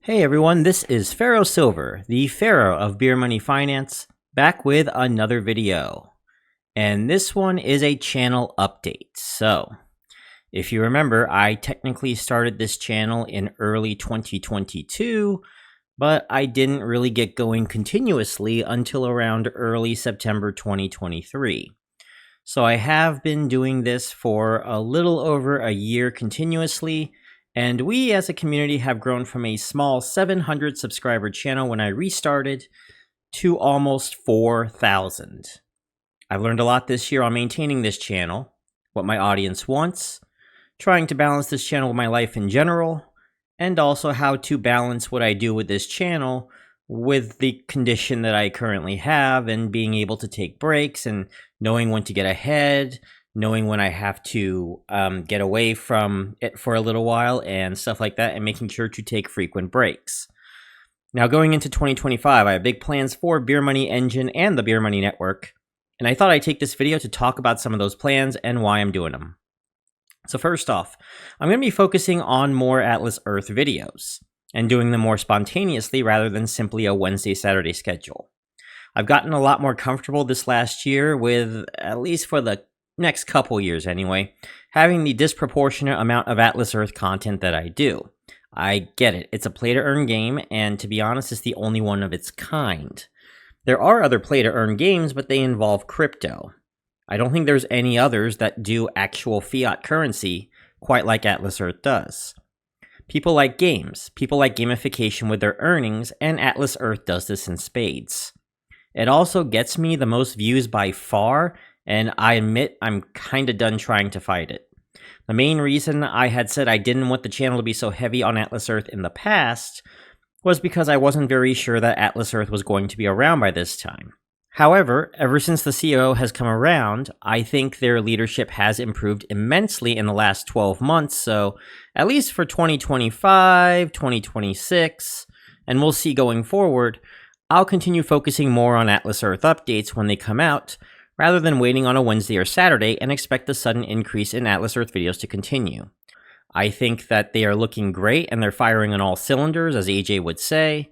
Hey everyone, this is Pharaoh Silver, the Pharaoh of Beer Money Finance, back with another video. And this one is a channel update. So, if you remember, I technically started this channel in early 2022, but I didn't really get going continuously until around early September 2023. So I have been doing this for a little over a year continuously, and we as a community have grown from a small 700 subscriber channel when I restarted to almost 4,000. I've learned a lot this year on maintaining this channel, what my audience wants, trying to balance this channel with my life in general, and also how to balance what I do with this channel with the condition that I currently have and being able to take breaks and knowing when to get ahead, knowing when I have to get away from it for a little while and stuff like that, and making sure to take frequent breaks. Now, going into 2025, I have big plans for Beer Money Engine and the Beer Money Network, and I thought I'd take this video to talk about some of those plans and why I'm doing them. So first off, I'm going to be focusing on more Atlas Earth videos and doing them more spontaneously rather than simply a Wednesday-Saturday schedule. I've gotten a lot more comfortable this last year with, at least for the next couple years anyway, having the disproportionate amount of Atlas Earth content that I do. I get it, it's a play-to-earn game, and to be honest, it's the only one of its kind. There are other play-to-earn games, but they involve crypto. I don't think there's any others that do actual fiat currency quite like Atlas Earth does. People like games, people like gamification with their earnings, and Atlas Earth does this in spades. It also gets me the most views by far, and I admit I'm kinda done trying to fight it. The main reason I had said I didn't want the channel to be so heavy on Atlas Earth in the past was because I wasn't very sure that Atlas Earth was going to be around by this time. However, ever since the CEO has come around, I think their leadership has improved immensely in the last 12 months, so at least for 2025, 2026, and we'll see going forward, I'll continue focusing more on Atlas Earth updates when they come out, rather than waiting on a Wednesday or Saturday and expect the sudden increase in Atlas Earth videos to continue. I think that they are looking great and they're firing on all cylinders, as AJ would say,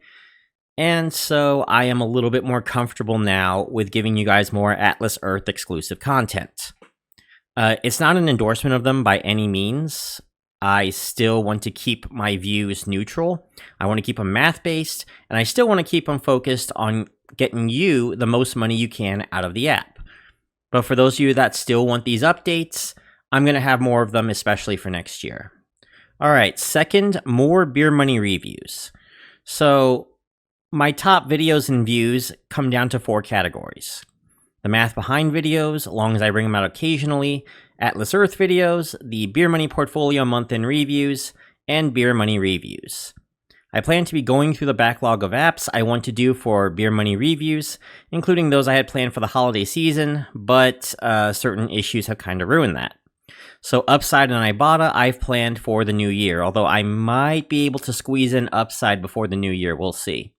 and so I am a little bit more comfortable now with giving you guys more Atlas Earth exclusive content. It's not an endorsement of them by any means. I still want to keep my views neutral. I want to keep them math-based, and I still want to keep them focused on getting you the most money you can out of the app. But for those of you that still want these updates, I'm going to have more of them, especially for next year. All right, second, more Beer Money reviews. So my top videos and views come down to 4 categories. The math behind videos, as long as I bring them out occasionally, Atlas Earth videos, the Beer Money Portfolio month-end reviews, and Beer Money reviews. I plan to be going through the backlog of apps I want to do for Beer Money reviews, including those I had planned for the holiday season, but certain issues have kind of ruined that. So Upside and Ibotta I've planned for the new year, although I might be able to squeeze in Upside before the new year, we'll see.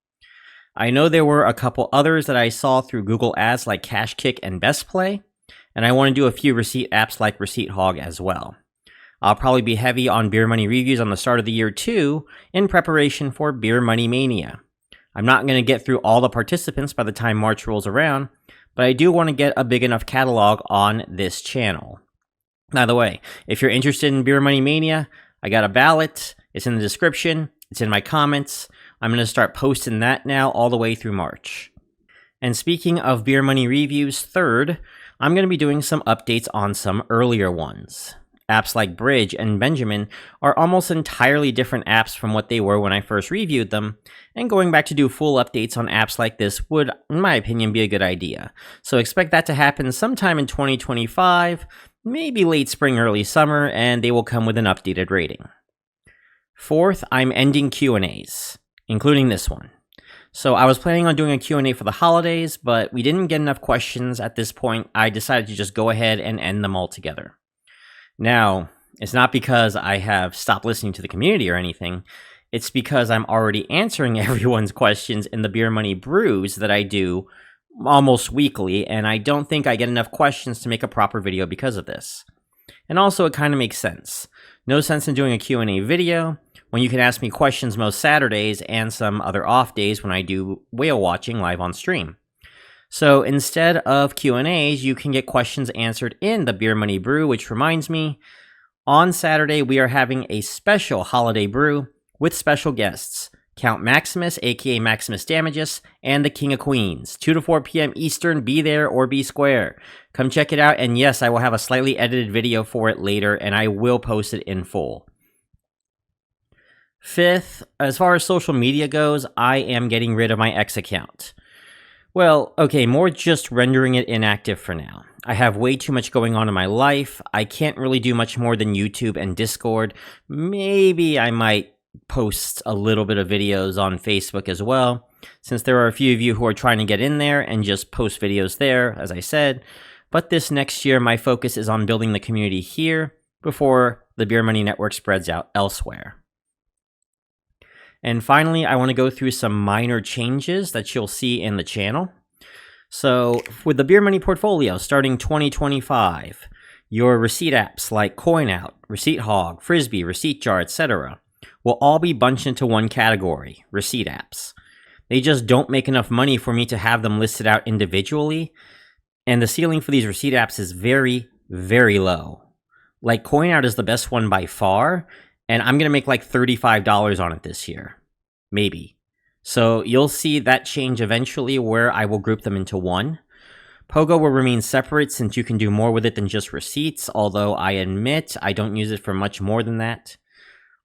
I know there were a couple others that I saw through Google Ads like Cash Kick and Best Play, and I want to do a few receipt apps like Receipt Hog as well. I'll probably be heavy on Beer Money reviews on the start of the year too, in preparation for Beer Money Mania. I'm not going to get through all the participants by the time March rolls around, but I do want to get a big enough catalog on this channel. By the way, if you're interested in Beer Money Mania, I got a ballot, it's in the description, it's in my comments. I'm going to start posting that now all the way through March. And speaking of Beer Money reviews, third, I'm going to be doing some updates on some earlier ones. Apps like Bridge and Benjamin are almost entirely different apps from what they were when I first reviewed them, and going back to do full updates on apps like this would, in my opinion, be a good idea. So expect that to happen sometime in 2025, maybe late spring, early summer, and they will come with an updated rating. Fourth, I'm ending Q&As, including this one. So I was planning on doing a Q&A for the holidays, but we didn't get enough questions at this point. I decided to just go ahead and end them altogether. Now, it's not because I have stopped listening to the community or anything. It's because I'm already answering everyone's questions in the Beer Money Brews that I do almost weekly, and I don't think I get enough questions to make a proper video because of this. And also, it kind of makes sense. No sense in doing a Q&A video when you can ask me questions most Saturdays and some other off days when I do whale watching live on stream. So instead of Q&As, you can get questions answered in the Beer Money Brew, which reminds me, on Saturday we are having a special holiday brew with special guests. Count Maximus, aka Maximus Damagus, and the King of Queens. 2 to 4 p.m. Eastern, be there or be square. Come check it out, and yes, I will have a slightly edited video for it later, and I will post it in full. Fifth, as far as social media goes, I am getting rid of my X account. Well, okay, more just rendering it inactive for now. I have way too much going on in my life. I can't really do much more than YouTube and Discord. Maybe I might post a little bit of videos on Facebook as well, since there are a few of you who are trying to get in there and just post videos there, as I said. But this next year, my focus is on building the community here before the Beer Money Network spreads out elsewhere. And finally, I want to go through some minor changes that you'll see in the channel. So with the Beer Money portfolio starting 2025, your receipt apps like CoinOut, Receipt Hog, Frisbee, Receipt Jar, etc. will all be bunched into one category, receipt apps. They just don't make enough money for me to have them listed out individually, and the ceiling for these receipt apps is very, very low. Like, CoinOut is the best one by far, and I'm going to make like $35 on it this year. Maybe. So you'll see that change eventually where I will group them into one. Pogo will remain separate since you can do more with it than just receipts, although I admit I don't use it for much more than that.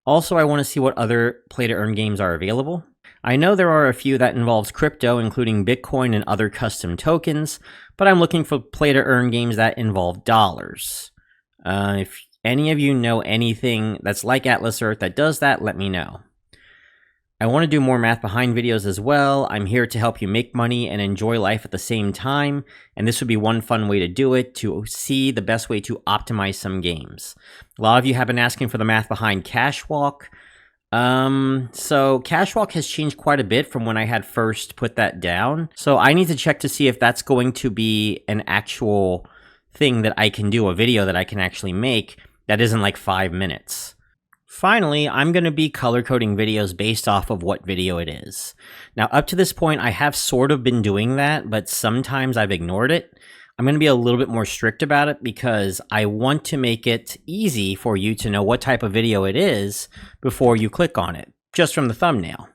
Also, I want to see what other play-to-earn games are available. I know there are a few that involves crypto, including Bitcoin and other custom tokens, but I'm looking for play-to-earn games that involve dollars. If any of you know anything that's like Atlas Earth that does that, let me know. I want to do more math behind videos as well. I'm here to help you make money and enjoy life at the same time, and this would be one fun way to do it, to see the best way to optimize some games. A lot of you have been asking for the math behind Cashwalk. So Cashwalk has changed quite a bit from when I had first put that down. So I need to check to see if that's going to be an actual thing that I can do, a video that I can actually make that isn't like 5 minutes. Finally, I'm going to be color coding videos based off of what video it is. Now, up to this point, I have sort of been doing that, but sometimes I've ignored it. I'm going to be a little bit more strict about it because I want to make it easy for you to know what type of video it is before you click on it, just from the thumbnail.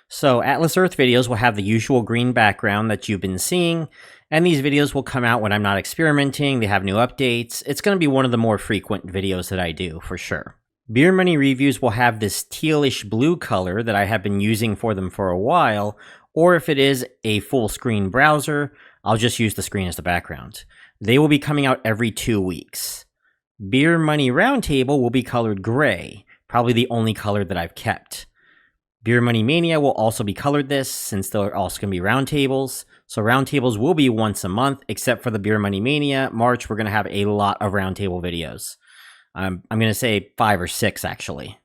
So Atlas Earth videos will have the usual green background that you've been seeing, and these videos will come out when I'm not experimenting. They have new updates. It's going to be one of the more frequent videos that I do, for sure. Beer Money reviews will have this tealish blue color that I have been using for them for a while, or if it is a full screen browser, I'll just use the screen as the background. They will be coming out every 2 weeks. Beer Money Roundtable will be colored gray, probably the only color that I've kept. Beer Money Mania will also be colored this, since they're also going to be roundtables. So roundtables will be once a month, except for the Beer Money Mania. March, we're going to have a lot of roundtable videos. I'm going to say 5 or 6, actually.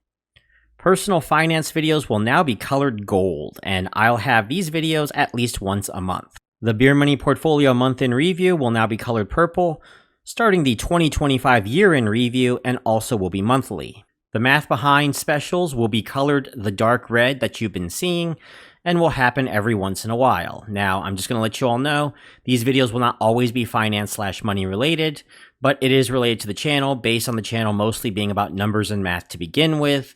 Personal finance videos will now be colored gold, and I'll have these videos at least once a month. The Beer Money Portfolio Month in Review will now be colored purple, starting the 2025 Year in Review, and also will be monthly. The Math Behind specials will be colored the dark red that you've been seeing, and will happen every once in a while. Now, I'm just going to let you all know, these videos will not always be finance/money related, but it is related to the channel, based on the channel mostly being about numbers and math to begin with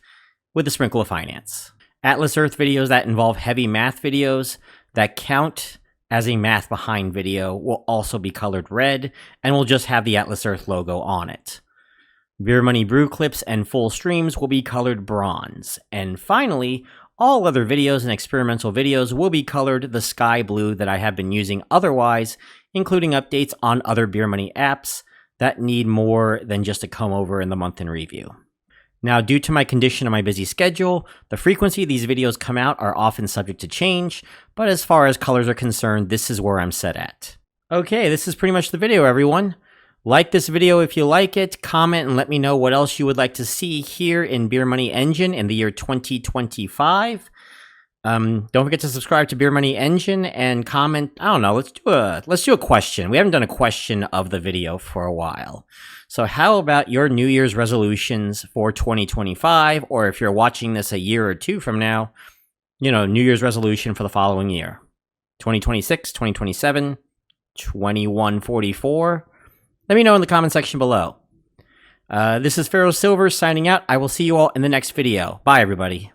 a sprinkle of finance. Atlas Earth videos that involve heavy math videos that count as a Math Behind video will also be colored red, and will just have the Atlas Earth logo on it. Beer Money Brew clips and full streams will be colored bronze. And finally, all other videos and experimental videos will be colored the sky blue that I have been using otherwise, including updates on other Beer Money apps that need more than just a comb over in the month in review. Now, due to my condition and my busy schedule, the frequency these videos come out are often subject to change, but as far as colors are concerned, this is where I'm set at. Okay, this is pretty much the video, everyone. Like this video if you like it, comment and let me know what else you would like to see here in Beer Money Engine in the year 2025. Don't forget to subscribe to Beer Money Engine and comment. I don't know. Let's do a question. We haven't done a question of the video for a while. So how about your New Year's resolutions for 2025? Or if you're watching this a year or two from now, New Year's resolution for the following year. 2026, 2027, 2144. Let me know in the comment section below. This is Pharaoh Silver signing out. I will see you all in the next video. Bye, everybody.